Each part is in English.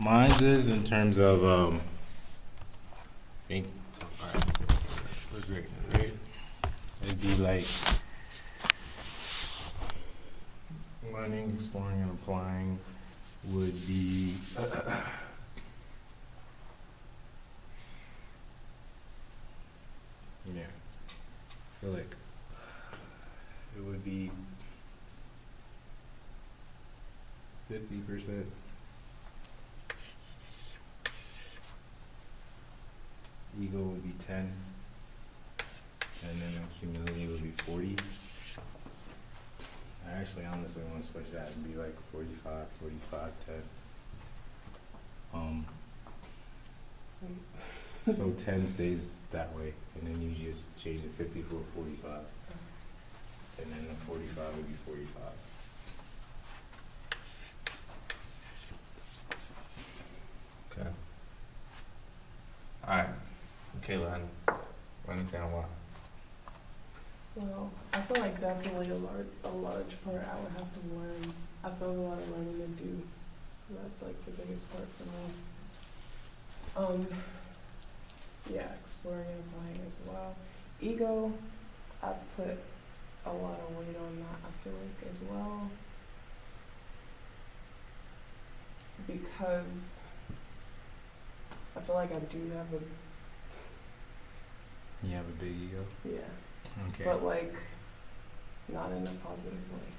Mine's is in terms of think. So, all right, so we're great, right? It'd be like learning, exploring, and applying would be. Yeah, I feel like it would be 50%. Ego would be 10, and then humility would be 40. I actually honestly want to switch that and be like 45, 45, 10. So 10 stays that way, and then you just change the 50 for 45, and then the 45 would be 45. Okay. Alright. Kayla, I understand why. Well, I feel like definitely a large part I would have to learn. I still have a lot of learning to do. So that's like the biggest part for me. Yeah, exploring and applying as well. Ego, I put a lot of weight on that, I feel like, as well. Because I feel like I do have a, You have a big ego? yeah, Okay. but like, not in a positive way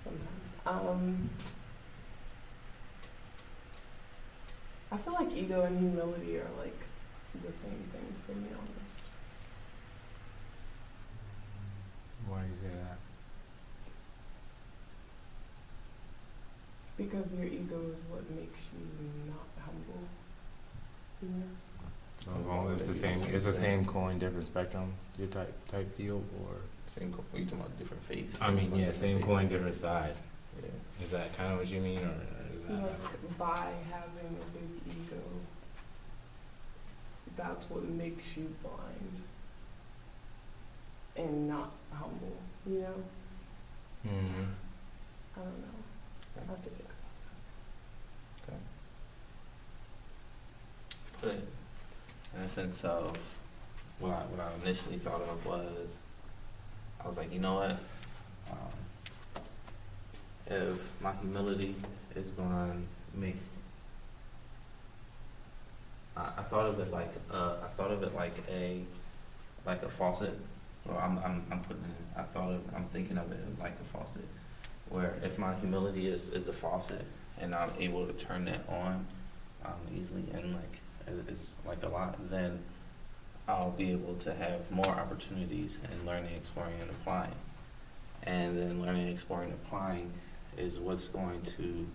sometimes. I feel like ego and humility are like the same things for me almost. Why do you say that? Because your ego is what makes you not humble. You know? So it's the same coin, different spectrum, your type deal, or? Same. Are you talking about different face? I mean, yeah, same face. coin, different side. Yeah. Is that kind of what you mean, or is that? Like by having a big ego, that's what makes you blind and not humble. You know? Mm-hmm. I don't know. I have to get. Put it in a sense of what I initially thought of was, I was like, you know what? If my humility is going to make, I thought of it like a faucet. Or I'm putting it. I'm thinking of it like a faucet, where if my humility is a faucet and I'm able to turn that on easily and like it's like a lot, then I'll be able to have more opportunities in learning, exploring, and applying. And then learning, exploring, and applying is what's going to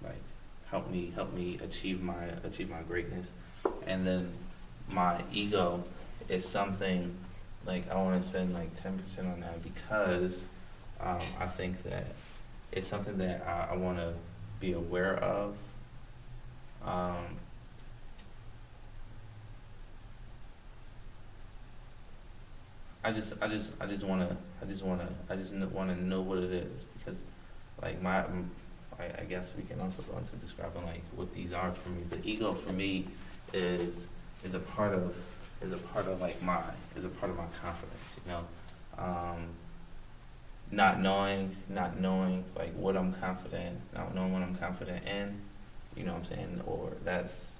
like help me achieve my greatness. And then my ego is something like I want to spend like 10% on that because I think that it's something that I want to be aware of. I just want to know what it is because, like I guess we can also go into describing like what these are for me. The ego for me is a part of my confidence, you know. Not knowing like what I'm confident, not knowing what I'm confident in, you know what I'm saying, or that's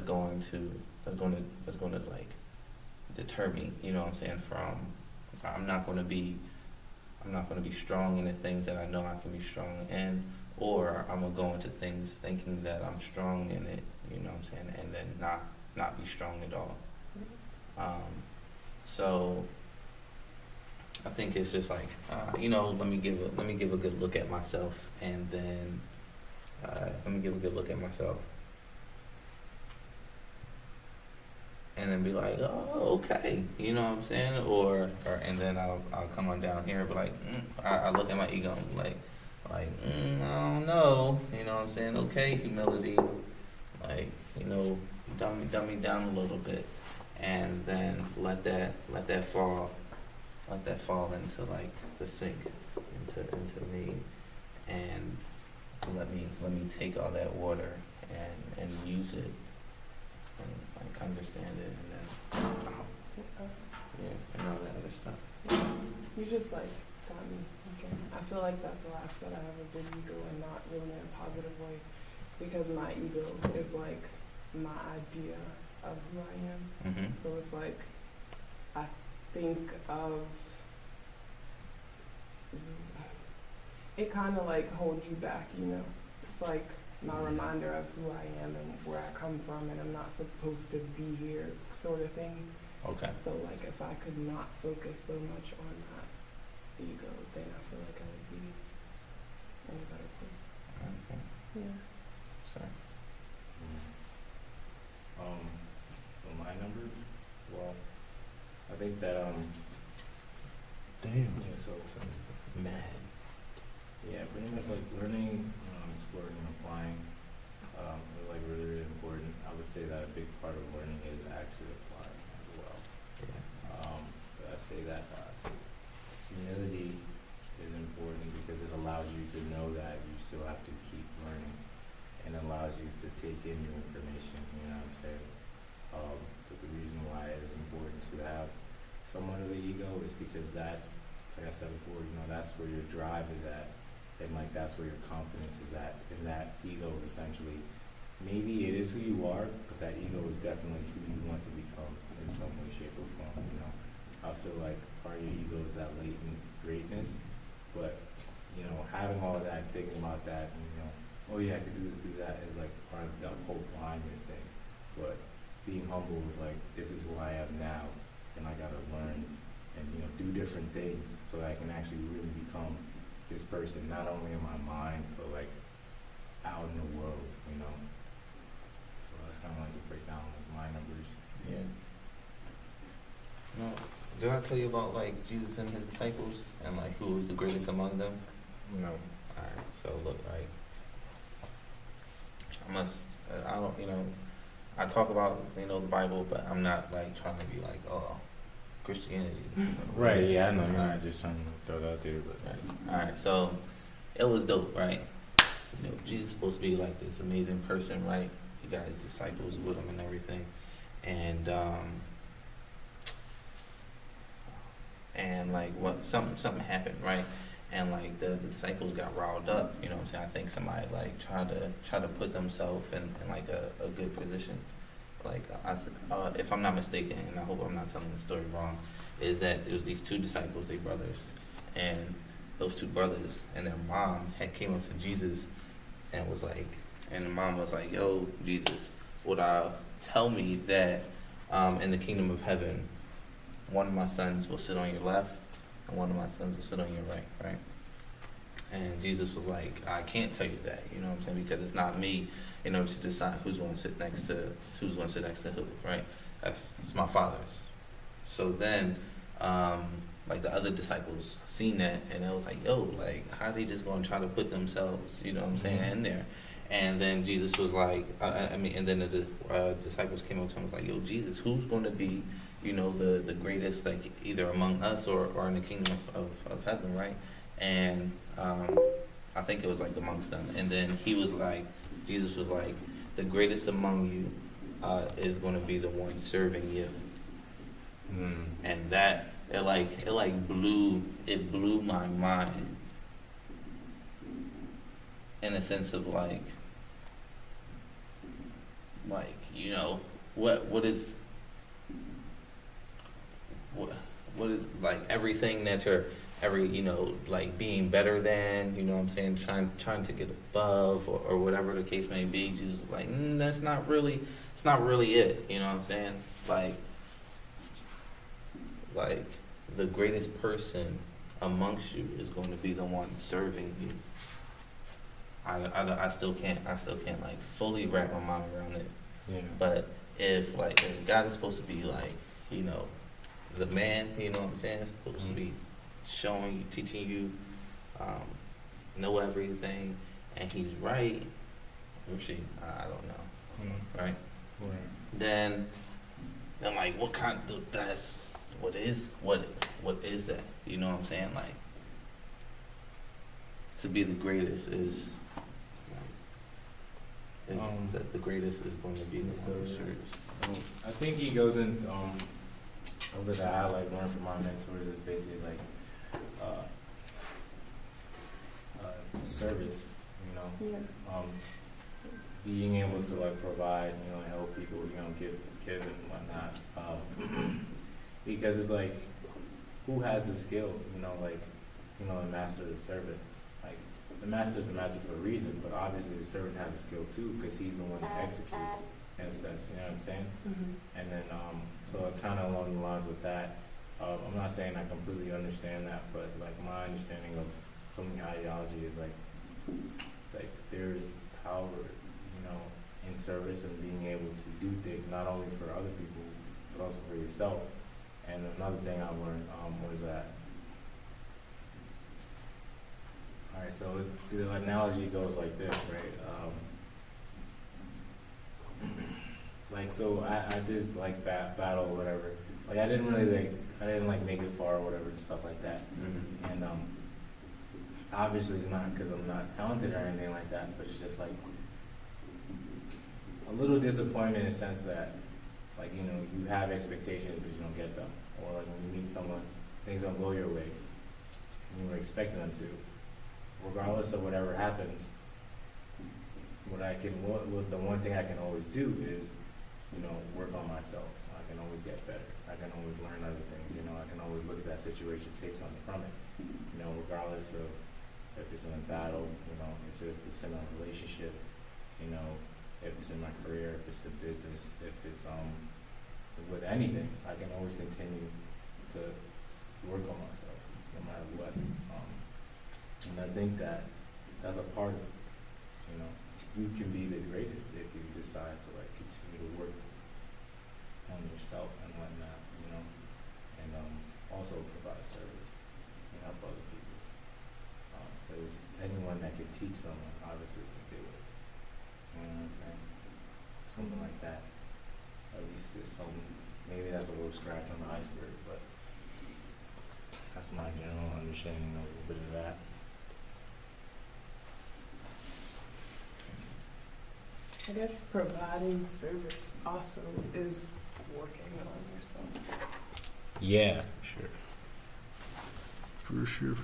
going to like deter me, you know what I'm saying, from I'm not going to be strong in the things that I know I can be strong in, or I'm gonna go into things thinking that I'm strong in it, you know what I'm saying, and then not be strong at all. So I think it's just like you know, let me give a good look at myself, and then let me give a good look at myself. And then be like, oh, okay, you know what I'm saying, or and then I'll come on down here, and be like, I look at my ego, and be like, I don't know, you know what I'm saying? Okay, humility, like, you know, dumb me down a little bit, and then let that fall into like the sink, into me, and let me take all that water and use it and like understand it, and then yeah, and all that other stuff. You just like got me thinking. I feel like that's why I said I have a big ego and not really in a positive way, because my ego is like my idea of who I am. Mm-hmm. So it's like I think of it kind of like holds you back, you know. It's like my reminder of who I am and where I come from, and I'm not supposed to be here, sort of thing. Okay. So like if I could not focus so much on that ego, then I feel like I would be in a better place. I understand. Yeah. Sorry. For my numbers, well, I think that, Damn. yeah, so, Mad. yeah, pretty much like learning, exploring and applying, is like really, really important. I would say that a big part of learning is actually applying as well. Yeah. But I say that humility is important because it allows you to know that you still have to keep learning, and allows you to take in new information, you know what I'm saying? But the reason why it is important to have somewhat of the ego is because that's, like I said before, you know, that's where your drive is at, and like that's where your confidence is at, and that ego is essentially, maybe it is who you are, but that ego is definitely who you want to become in some way, shape, or form, you know? I feel like part of your ego is that latent greatness, but, you know, having all of that, thinking about that, and, you know, oh yeah, I could do this, do that, is like part of the whole blindness thing. But being humble is like, this is who I am now, and I gotta learn and, you know, do different things so that I can actually really become this person, not only in my mind, but like out in the world, you know. So that's kind of like the breakdown of my numbers. Yeah. No, did I tell you about like Jesus and his disciples and like who was the greatest among them? No. Alright, so look, right. I don't, you know, I talk about, you know, the Bible, but I'm not like trying to be like, oh, Christianity. You know, Right, yeah, I know. You're Alright. not just trying to throw it out there, but. Right. Alright, so it was dope, right? You know, Jesus is supposed to be like this amazing person, right? He got his disciples with him and everything. And like what something happened, right? And like the disciples got riled up, you know what I'm saying? I think somebody like tried to put themselves in like a good position. Like if I'm not mistaken, and I hope I'm not telling the story wrong, is that it was these two disciples, they brothers, and those two brothers and their mom had came up to Jesus and was like, and the mom was like, yo, Jesus, tell me that in the kingdom of heaven, one of my sons will sit on your left and one of my sons will sit on your right? And Jesus was like, I can't tell you that, you know what I'm saying? Because it's not me, you know, to decide who's going to sit next to who, right? It's my Father's. So then, like the other disciples seen that and it was like, yo, like how are they just going to try to put themselves, you know what I'm saying, in there? And then Jesus was like, and then the disciples came up to him and was like, yo, Jesus, who's going to be, you know, the greatest, like either among us or in the kingdom of heaven, right? And I think it was like amongst them. And then Jesus was like, the greatest among you is going to be the one serving you. And that it blew my mind in a sense of like you know what is like everything that you're you know, like being better than, you know what I'm saying, trying to get above or whatever the case may be. Jesus was like, it's not really it, you know what I'm saying? Like the greatest person amongst you is going to be the one serving you. I still can't like fully wrap my mind around it. Yeah. But if God is supposed to be like, you know, the man, you know what I'm saying, is supposed to be showing you, teaching you, know everything, and he's right, or she, I don't know, right? Then like, what kind of, what is that? You know what I'm saying? Like, to be the greatest is that the greatest is going to be the most serious. I think he goes in, something that I like learned from my mentors is basically like, service, you know, Yeah. being able to like provide, you know, help people, you know, give and whatnot, because it's like, who has the skill, you know, like, you know, the master of the servant, like, the master is the master for a reason, but obviously the servant has a skill too, because he's the one that executes, in a sense, you know what I'm saying? Mm-hmm. And then, so kind of along the lines with that, I'm not saying I completely understand that, but like my understanding of so many ideology is like there's power, you know, in service and being able to do things not only for other people but also for yourself. And another thing I learned was that, all right, so the analogy goes like this, right? Like, so I just like battle or whatever. Like I didn't make it far or whatever and stuff like that. Mm-hmm. And obviously it's not because I'm not talented or anything like that, but it's just like a little disappointment in the sense that, like, you know, you have expectations but you don't get them, or like when you meet someone, things don't go your way, and you were expecting them to. Regardless of whatever happens, the one thing I can always do is, you know, work on myself. I can always get better. I can always learn other things. You know, I can always look at that situation, take something from it. You know, regardless of if it's in a battle, you know, if it's in a relationship, you know, if it's in my career, if it's in business, if it's with anything, I can always continue to work on myself, no matter what. And I think that that's a part of it. You know, you can be the greatest if you decide to like continue to work on yourself and whatnot, you know, and also provide service and help other people. Because anyone that can teach someone obviously can do it. You know what I'm saying? Something like that. At least it's something. Maybe that's a little scratch on the iceberg, but that's my general understanding of a little bit of that. I guess providing service also is working on yourself. Yeah, sure. For sure.